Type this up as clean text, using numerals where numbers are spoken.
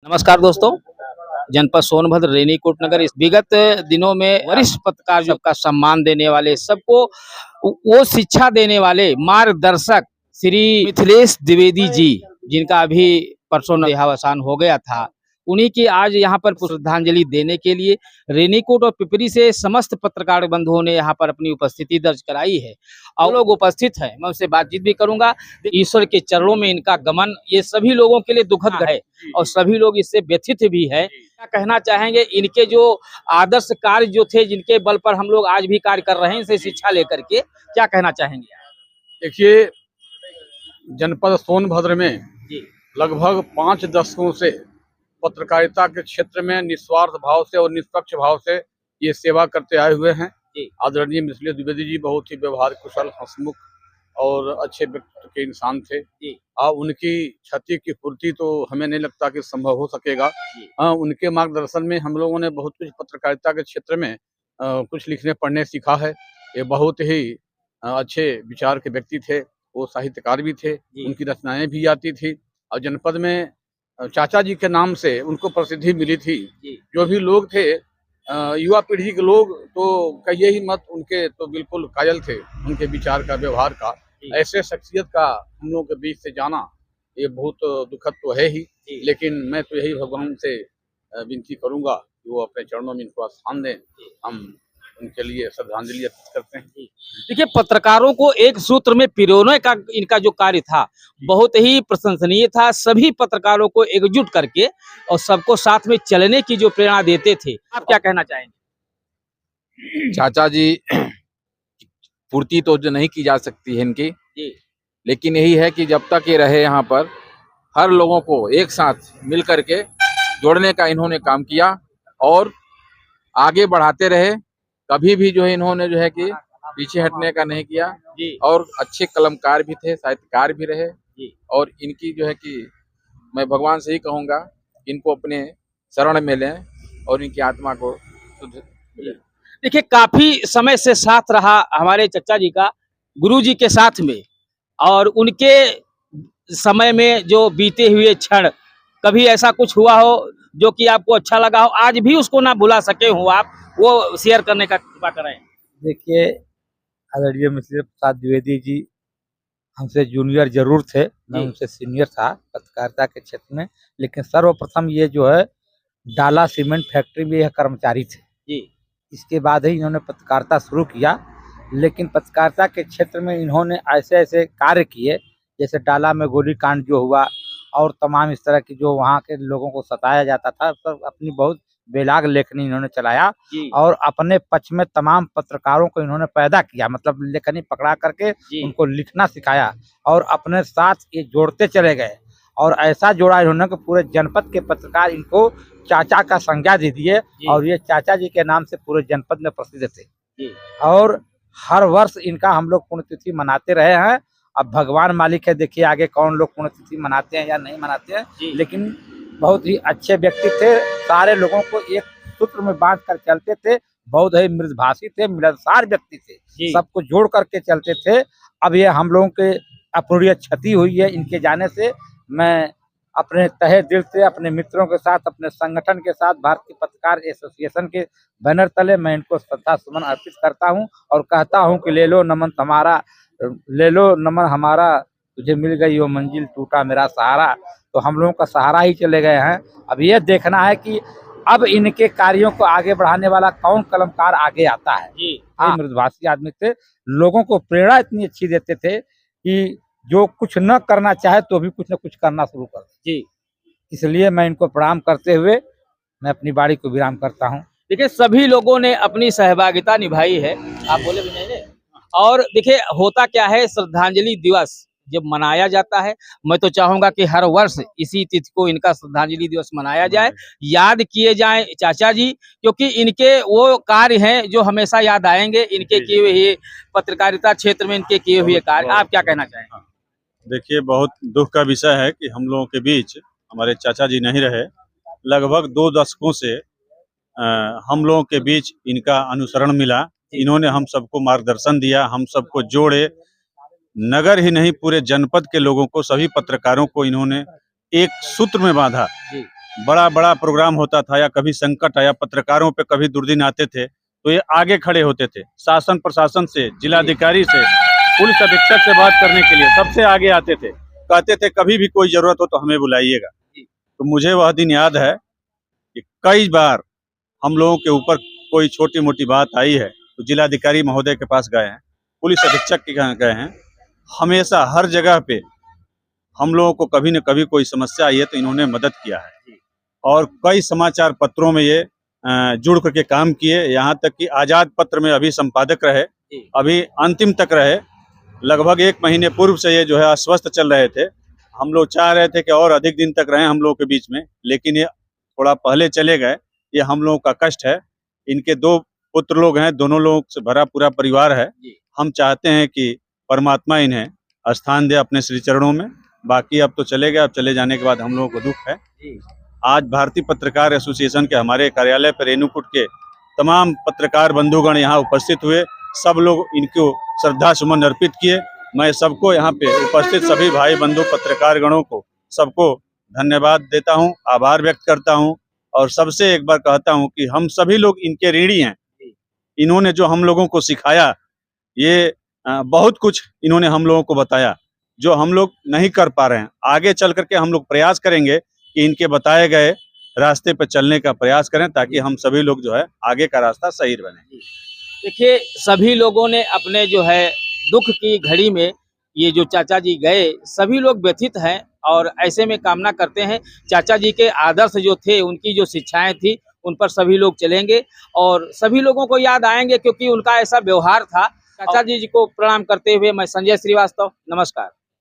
नमस्कार दोस्तों, जनपद सोनभद्र रेनीकोट नगर इस विगत दिनों में वरिष्ठ पत्रकार का सम्मान देने वाले, सबको वो शिक्षा देने वाले मार्गदर्शक श्री मिथिलेश द्विवेदी जी, जिनका अभी परसों देहावसान हो गया था, उन्हीं की आज यहाँ पर श्रद्धांजलि देने के लिए रेनीकोट और पिपरी से समस्त पत्रकार बंधुओं ने यहाँ पर अपनी उपस्थिति दर्ज कराई है और लोग उपस्थित हैं। मैं उनसे बातचीत भी करूंगा। ईश्वर के चरणों में इनका गमन ये सभी लोगों के लिए दुखद है और सभी लोग इससे व्यथित भी है। क्या कहना चाहेंगे, इनके जो आदर्श कार्य जो थे, जिनके बल पर हम लोग आज भी कार्य कर रहे हैं, इसे शिक्षा लेकर के, क्या कहना चाहेंगे? देखिए, जनपद सोनभद्र में लगभग 5 दशकों से पत्रकारिता के क्षेत्र में निस्वार्थ भाव से और निष्पक्ष भाव से ये सेवा करते आए हुए हैं। आदरणीय मिथिलेश द्विवेदी जी बहुत ही व्यवहार कुशल, हंसमुख और अच्छे व्यक्तित्व के इंसान थे। उनकी क्षति की पूर्ति तो हमें नहीं लगता कि संभव हो सकेगा। उनके मार्गदर्शन में हम लोगों ने बहुत कुछ पत्रकारिता के क्षेत्र में कुछ लिखने पढ़ने सीखा है। ये बहुत ही अच्छे विचार के व्यक्ति थे, वो साहित्यकार भी थे, उनकी रचनाएं भी आती थी और जनपद में चाचा जी के नाम से उनको प्रसिद्धि मिली थी। जो भी लोग थे, युवा पीढ़ी के लोग तो कहिए ही मत, उनके तो बिल्कुल कायल थे उनके विचार का, व्यवहार का। ऐसे शख्सियत का हम लोगों के बीच से जाना ये बहुत दुखद तो है ही, लेकिन मैं तो यही भगवान से विनती करूंगा कि वो अपने चरणों में इनको स्थान दें। हम उनके लिए श्रद्धांजलि अर्पित करते हैं। देखिए, पत्रकारों को एक सूत्र में पिरोने का इनका जो कार्य था बहुत ही प्रशंसनीय था। सभी पत्रकारों को एकजुट करके और सबको साथ में चलने की जो प्रेरणा देते थे। आप क्या कहना चाहेंगे? चाचा जी पूर्ति तो जो नहीं की जा सकती है इनकी, लेकिन यही है कि जब तक ये रहे यहाँ पर हर लोगों को एक साथ मिल करके जोड़ने का इन्होंने काम किया और आगे बढ़ाते रहे। कभी भी जो है इन्होंने जो है कि पीछे हटने का नहीं किया और अच्छे कलमकार भी थे, साहित्यकार भी रहे। और इनकी जो है कि मैं भगवान से ही कहूँगा, इनको अपने शरण में लें और इनकी आत्मा को शुद्ध। देखिए, काफी समय से साथ रहा हमारे चचा जी का गुरु जी के साथ में, और उनके समय में जो बीते हुए क्षण, कभी ऐसा कुछ हुआ हो जो कि आपको अच्छा लगा हो, आज भी उसको ना भुला सके हो आप, वो शेयर करने का कृपा करें। देखिए, आदरणीय मिथिलेश प्रसाद द्विवेदी जी हमसे जूनियर जरूर थे, मैं उनसे सीनियर था पत्रकारिता के क्षेत्र में, लेकिन सर्वप्रथम ये जो है डाला सीमेंट फैक्ट्री में यह कर्मचारी थे। इसके बाद ही इन्होंने पत्रकारिता शुरू किया, लेकिन पत्रकारिता के क्षेत्र में इन्होंने ऐसे ऐसे कार्य किए, जैसे डाला में गोलीकांड जो हुआ और तमाम इस तरह की जो वहाँ के लोगों को सताया जाता था, सब अपनी बहुत बेलाग लेखनी इन्होंने चलाया और अपने पक्ष में तमाम पत्रकारों को इन्होंने पैदा किया, मतलब लेखनी पकड़ा करके उनको लिखना सिखाया और अपने साथ ये जोड़ते चले गए और ऐसा जोड़ा इन्होंने कि पूरे जनपद के पत्रकार इनको चाचा का संज्ञा दे दिए और ये चाचा जी के नाम से पूरे जनपद में प्रसिद्ध थे। और हर वर्ष इनका हम लोग पुण्यतिथि मनाते रहे हैं। अब भगवान मालिक है, देखिए आगे कौन लोग पुण्यतिथि मनाते हैं या नहीं मनाते हैं, लेकिन बहुत ही अच्छे व्यक्ति थे, सारे लोगों को एक सूत्र में बांध कर चलते थे, बहुत ही मृदभाषी थे, मिलनसार व्यक्ति थे, सबको जोड़ करके चलते थे। अब ये हम लोगों के अपूर्णीय क्षति हुई है इनके जाने से। मैं अपने तहे दिल से अपने मित्रों के साथ, अपने संगठन के साथ, भारतीय पत्रकार एसोसिएशन के बैनर तले मैं इनको श्रद्धा सुमन अर्पित करता हूं और कहता हूं कि ले लो नमन तुम्हारा, ले लो नमन हमारा, तुझे मिल गई वो मंजिल, टूटा मेरा सहारा। तो हम लोगों का सहारा ही चले गए हैं। अब ये देखना है कि अब इनके कार्यों को आगे बढ़ाने वाला कौन कलमकार आगे आता है। मृदुभाषी आदमी थे, लोगों को प्रेरणा इतनी अच्छी देते थे कि जो कुछ न करना चाहे तो भी कुछ न कुछ करना शुरू कर दे। इसलिए मैं इनको प्रणाम करते हुए मैं अपनी बाड़ी को विराम करता हूँ। देखिए, सभी लोगों ने अपनी सहभागिता निभाई है, आप बोले भी नहीं। और देखिए, होता क्या है, श्रद्धांजलि दिवस जब मनाया जाता है, मैं तो चाहूंगा कि हर वर्ष इसी तिथि को इनका श्रद्धांजलि दिवस मनाया जाए, याद किए जाएं चाचा जी, क्योंकि इनके वो कार्य हैं जो हमेशा याद आएंगे, इनके किए हुए पत्रकारिता क्षेत्र में इनके किए हुए कार्य। आप क्या कहना चाहेंगे? देखिए, बहुत दुख का विषय है कि हम लोगों के बीच हमारे चाचा जी नहीं रहे। लगभग 2 दशकों से हम लोगों के बीच इनका अनुसरण मिला। इन्होंने हम सबको मार्गदर्शन दिया, हम सबको जोड़े, नगर ही नहीं पूरे जनपद के लोगों को, सभी पत्रकारों को इन्होंने एक सूत्र में बांधा बड़ा बड़ा प्रोग्राम होता था या कभी संकट आया, पत्रकारों पे कभी दुर्दिन आते थे, तो ये आगे खड़े होते थे। शासन प्रशासन से, जिलाधिकारी से, पुलिस अधीक्षक से बात करने के लिए सबसे आगे आते थे। कहते थे कभी भी कोई जरूरत हो तो हमें बुलाइएगा। तो मुझे वह दिन याद है कि कई बार हम लोगों के ऊपर कोई छोटी मोटी बात आई है तो जिलाधिकारी महोदय के पास गए हैं, पुलिस अधीक्षक के यहाँ गए हैं। हमेशा हर जगह पे हम लोगों को कभी न कभी कोई समस्या आई है तो इन्होंने मदद किया है और कई समाचार पत्रों में ये जुड़ करके काम किए। यहाँ तक कि आजाद पत्र में अभी संपादक रहे, अभी अंतिम तक रहे। लगभग 1 महीने पूर्व से ये जो है अस्वस्थ चल रहे थे। हम लोग चाह रहे थे कि और अधिक दिन तक रहें हम लोगों के बीच में, लेकिन ये थोड़ा पहले चले गए। ये हम लोगों का कष्ट है। इनके 2 पुत्र लोग हैं, दोनों लोगों से भरा पूरा परिवार है। हम चाहते हैं कि परमात्मा इन्हें स्थान दे अपने श्री चरणों में। बाकी अब तो चले गए, अब चले जाने के बाद हम लोगों को दुख है। आज भारतीय पत्रकार एसोसिएशन के हमारे कार्यालय पर रेणुकूट के तमाम पत्रकार बंधुगण यहाँ उपस्थित हुए। सब लोग इनको श्रद्धा सुमन अर्पित किए। मैं सबको यहाँ पे उपस्थित सभी भाई बंधु पत्रकार गणों को सबको धन्यवाद देता हूँ, आभार व्यक्त करता हूँ और सबसे एक बार कहता हूँ कि हम सभी लोग इनके ऋणी हैं। इन्होंने जो हम लोगों को सिखाया, ये बहुत कुछ इन्होंने हम लोगों को बताया जो हम लोग नहीं कर पा रहे हैं। आगे चल करके हम लोग प्रयास करेंगे कि इनके बताए गए रास्ते पर चलने का प्रयास करें ताकि हम सभी लोग जो है आगे का रास्ता सही बने। देखिए, सभी लोगों ने अपने जो है दुख की घड़ी में ये जो चाचा जी गए, सभी लोग व्यथित हैं और ऐसे में कामना करते हैं चाचा जी के आदर्श जो थे, उनकी जो शिक्षाएं थी, उन पर सभी लोग चलेंगे और सभी लोगों को याद आएंगे क्योंकि उनका ऐसा व्यवहार था। चाचा जी को प्रणाम करते हुए मैं संजय श्रीवास्तव, नमस्कार।